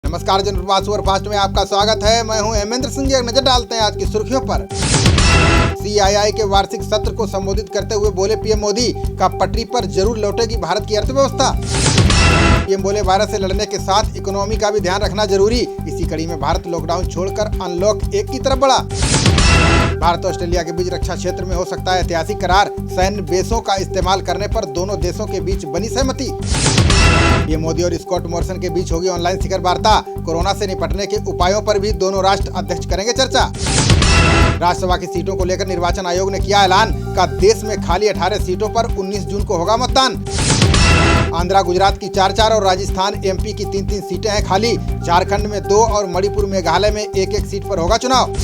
नमस्कार, जनप्रवाद सुपरफास्ट में आपका स्वागत है। मैं हूं हेमेंद्र सिंह। एक नजर डालते हैं आज की सुर्खियों पर। CII के वार्षिक सत्र को संबोधित करते हुए बोले पीएम मोदी का पटरी पर जरूर लौटेगी भारत की अर्थव्यवस्था। पीएम बोले वायरस से लड़ने के साथ इकोनॉमी का भी ध्यान रखना जरूरी। इसी कड़ी में भारत लॉकडाउन छोड़कर अनलॉक 1 की तरफ बढ़ा। भारत और ऑस्ट्रेलिया के बीच रक्षा क्षेत्र में हो सकता है ऐतिहासिक करार। सैन्य बेसों का इस्तेमाल करने पर दोनों देशों के बीच बनी सहमति। पीएम मोदी और स्कॉट मॉरिसन के बीच होगी ऑनलाइन शिखर वार्ता। कोरोना से निपटने के उपायों पर भी दोनों राष्ट्र अध्यक्ष करेंगे चर्चा। राज्यसभा की सीटों को लेकर निर्वाचन आयोग ने किया ऐलान का देश में खाली 18 सीटों पर 19 जून को होगा मतदान। आंध्रा गुजरात की 4-4 और राजस्थान MP की 3-3 सीटें हैं खाली। झारखंड में 2 और मणिपुर मेघालय में 1-1 सीट पर होगा चुनाव।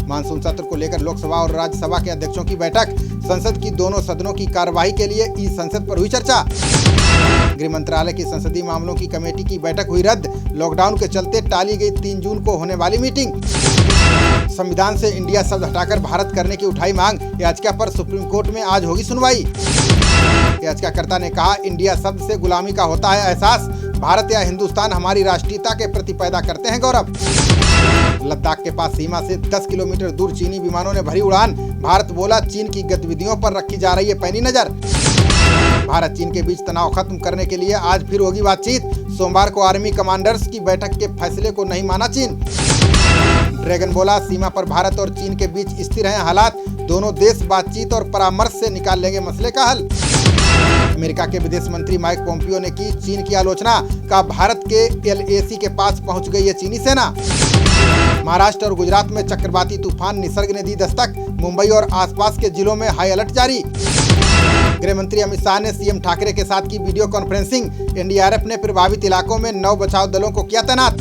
मानसून सत्र को लेकर लोकसभा और राज्यसभा के अध्यक्षों की बैठक। संसद की दोनों सदनों की कार्यवाही के लिए ई-संसद पर हुई चर्चा। गृह मंत्रालय की संसदीय मामलों की कमेटी की बैठक हुई रद्द। लॉकडाउन के चलते टाली गई 3 जून को होने वाली मीटिंग। संविधान से इंडिया शब्द हटाकर भारत करने की उठाई मांग। याचिका पर सुप्रीम कोर्ट में आज होगी सुनवाई। याचिकाकर्ता ने कहा, इंडिया शब्द से गुलामी का होता है एहसास। भारत या हिंदुस्तान हमारी राष्ट्रीयता के प्रति पैदा करते हैं गौरव। लद्दाख के पास सीमा से 10 किलोमीटर दूर चीनी विमानों ने भरी उड़ान। भारत बोला, चीन की गतिविधियों पर रखी जा रही है पैनी नजर। भारत चीन के बीच तनाव खत्म करने के लिए आज फिर होगी बातचीत। सोमवार को आर्मी कमांडर्स की बैठक के फैसले को नहीं माना चीन। ड्रैगन बोला, सीमा पर भारत और चीन के बीच स्थिर हैं हालात। दोनों देश बातचीत और परामर्श से निकाल लेंगे मसले का हल। अमेरिका के विदेश मंत्री माइक पोम्पियो ने की चीन की आलोचना। का भारत के LAC के पास पहुंच गई है चीनी सेना। महाराष्ट्र और गुजरात में चक्रवाती तूफान निसर्ग ने दी दस्तक। मुंबई और आसपास के जिलों में हाई अलर्ट जारी। गृह मंत्री अमित शाह ने CM ठाकरे के साथ की वीडियो कॉन्फ्रेंसिंग। NDRF ने प्रभावित इलाकों में 9 बचाव दलों को किया तैनात।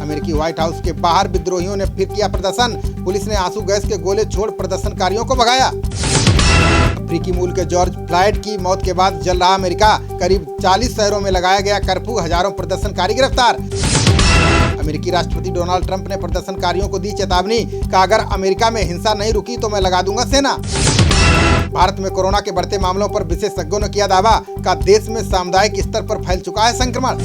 अमेरिकी व्हाइट हाउस के बाहर विद्रोहियों ने फिर किया प्रदर्शन। पुलिस ने आंसू गैस के गोले छोड़ प्रदर्शनकारियों को भगाया। अफ्रीकी मूल के जॉर्ज फ्लॉयड की मौत के बाद जल रहा अमेरिका। करीब 40 शहरों में लगाया गया कर्फ्यू। हजारों प्रदर्शनकारी गिरफ्तार। अमेरिकी राष्ट्रपति डोनाल्ड ट्रंप ने प्रदर्शनकारियों को दी चेतावनी। कहा, अगर अमेरिका में हिंसा नहीं रुकी तो मैं लगा दूंगा सेना। भारत में कोरोना के बढ़ते मामलों पर विशेषज्ञों ने किया दावा। का देश में सामुदायिक स्तर पर फैल चुका है संक्रमण।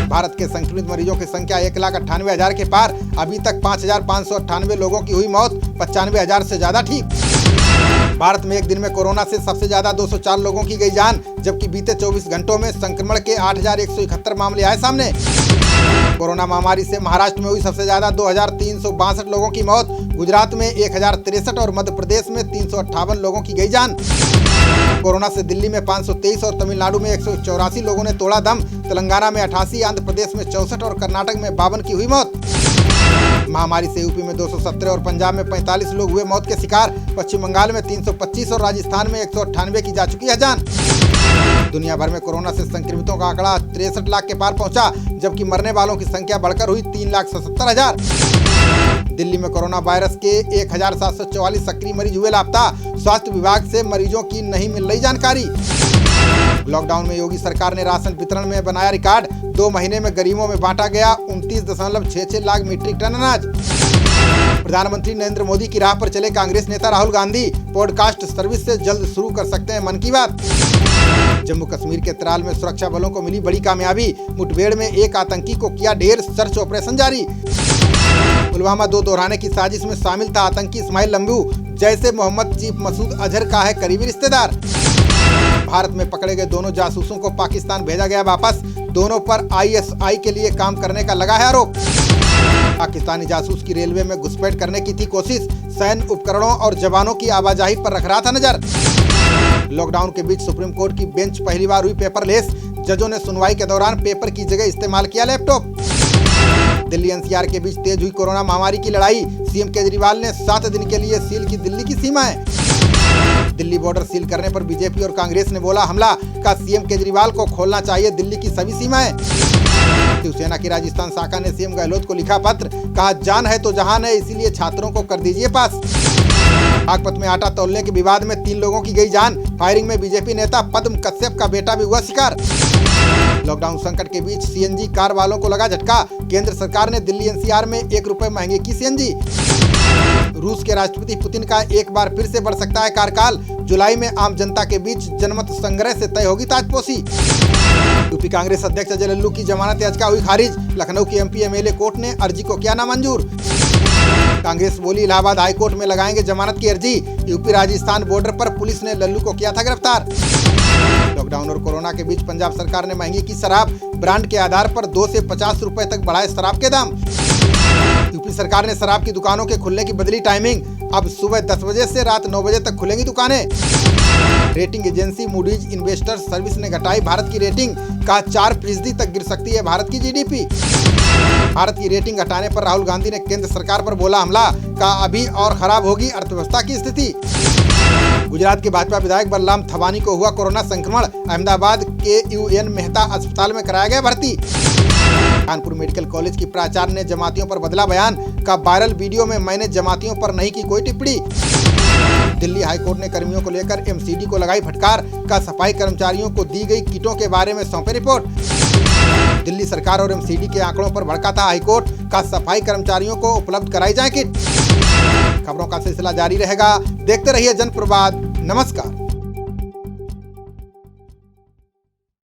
भारत के संक्रमित मरीजों की संख्या 1,98,000 के पार। अभी तक 5,598 लोगों की हुई मौत। 95,000 से ज्यादा ठीक। भारत में एक दिन में कोरोना से सबसे ज्यादा 204 लोगों की गई जान, जबकि बीते 24 घंटों में संक्रमण के 8,171 मामले आए सामने। कोरोना महामारी से महाराष्ट्र में हुई सबसे ज्यादा 2,362 लोगों की मौत। गुजरात में 1,063 और मध्य प्रदेश में 358 लोगों की गई जान। कोरोना से दिल्ली में 523 और तमिलनाडु में 184 लोगों ने तोड़ा दम। तेलंगाना में 88, आंध्र प्रदेश में 64 और कर्नाटक में 52 की हुई मौत। महामारी से यूपी में 217 और पंजाब में 45 लोग हुए मौत के शिकार। पश्चिम बंगाल में 325 और राजस्थान में 198 की जा चुकी है जान। दुनिया भर में कोरोना से संक्रमितों का आंकड़ा 63 लाख के पार पहुंचा, जबकि मरने वालों की संख्या बढ़कर हुई 3,77,000। दिल्ली में कोरोना वायरस के 1,744 सक्रिय मरीज हुए लापता। स्वास्थ्य विभाग से मरीजों की नहीं मिल रही जानकारी। लॉकडाउन में योगी सरकार ने राशन वितरण में बनाया रिकॉर्ड। 2 महीने में गरीबों में बांटा गया 29.66 लाख मीट्रिक टन अनाज। प्रधानमंत्री नरेंद्र मोदी की राह पर चले कांग्रेस नेता राहुल गांधी। पॉडकास्ट सर्विस से जल्द शुरू कर सकते हैं मन की बात। जम्मू कश्मीर के त्राल में सुरक्षा बलों को मिली बड़ी कामयाबी। मुठभेड़ में एक आतंकी को किया ढेर। सर्च ऑपरेशन जारी। पुलवामा 2 दोहराने की साजिश में शामिल था आतंकी इस्माइल लंबू। जैसे मोहम्मद चीफ मसूद अजहर का है करीबी रिश्तेदार। भारत में पकड़े गए दोनों जासूसों को पाकिस्तान भेजा गया वापस। दोनों पर ISI के लिए काम करने का लगा है आरोप। पाकिस्तानी जासूस की रेलवे में घुसपैठ करने की थी कोशिश। सैन्य उपकरणों और जवानों की आवाजाही पर रख रहा था नजर। लॉकडाउन के बीच सुप्रीम कोर्ट की बेंच पहली बार हुई पेपरलेस। जजों ने सुनवाई के दौरान पेपर की जगह इस्तेमाल किया लैपटॉप। दिल्ली NCR के बीच तेज हुई कोरोना महामारी की लड़ाई। CM केजरीवाल ने 7 दिन के लिए सील की दिल्ली की सीमाएं। दिल्ली बॉर्डर सील करने पर बीजेपी और कांग्रेस ने बोला हमला। का CM केजरीवाल को खोलना चाहिए दिल्ली की सभी सीमाएं। शिवसेना की राजस्थान शाखा ने CM गहलोत को लिखा पत्र। कहा, जान है तो जहान है, इसीलिए छात्रों को कर दीजिए पास। बागपत में आटा तौलने के विवाद में 3 लोगों की गई जान। फायरिंग में बीजेपी नेता पद्म कश्यप का बेटा भी हुआ शिकार। लॉकडाउन संकट के बीच CNG कार वालों को लगा झटका। केंद्र सरकार ने दिल्ली NCR में 1 रुपए महंगे की CNG। रूस के राष्ट्रपति पुतिन का एक बार फिर से बढ़ सकता है कार्यकाल। जुलाई में आम जनता के बीच जनमत संग्रह से तय होगी ताजपोशी। यूपी कांग्रेस अध्यक्ष अजय लल्लू की जमानत याचिका हुई खारिज। लखनऊ की एमपी एमएलए कोर्ट ने अर्जी को किया नामंजूर। कांग्रेस बोली इलाहाबाद हाईकोर्ट में लगाएंगे जमानत की अर्जी। यूपी राजस्थान बॉर्डर पर पुलिस ने लल्लू को किया था गिरफ्तार। लॉकडाउन और कोरोना के बीच पंजाब सरकार ने महंगी की शराब, ब्रांड के आधार पर 2 से 50 रुपए तक बढ़ाए शराब के दाम। यूपी सरकार ने शराब की दुकानों के खुलने की बदली टाइमिंग, अब सुबह 10 बजे से रात 9 बजे तक खुलेंगी दुकानें। Rating agency Moody's investors service ने घटाई भारत की रेटिंग, कहा 4% तक गिर सकती है भारत की जीडीपी। भारत की रेटिंग घटाने पर राहुल गांधी ने केंद्र सरकार पर बोला हमला, कहा अभी और खराब होगी अर्थव्यवस्था की स्थिति। गुजरात के भाजपा विधायक बलराम थवानी को हुआ कोरोना संक्रमण, अहमदाबाद के यूएन मेहता अस्पताल में कराया गया भर्ती। कानपुर मेडिकल कॉलेज की प्राचार्य ने जमातियों पर बदला बयान, का वायरल वीडियो में मैंने जमातियों पर नहीं की कोई टिप्पणी। दिल्ली हाईकोर्ट ने कर्मियों को लेकर एमसीडी को लगाई फटकार, का सफाई कर्मचारियों को दी गई किटों के बारे में सौंपे रिपोर्ट। दिल्ली सरकार और एमसीडी के आंकड़ों पर भड़का था हाईकोर्ट, का सफाई कर्मचारियों को उपलब्ध कराई जाए किट। खबरों का सिलसिला जारी रहेगा, देखते रहिए जनप्रवाद। नमस्कार।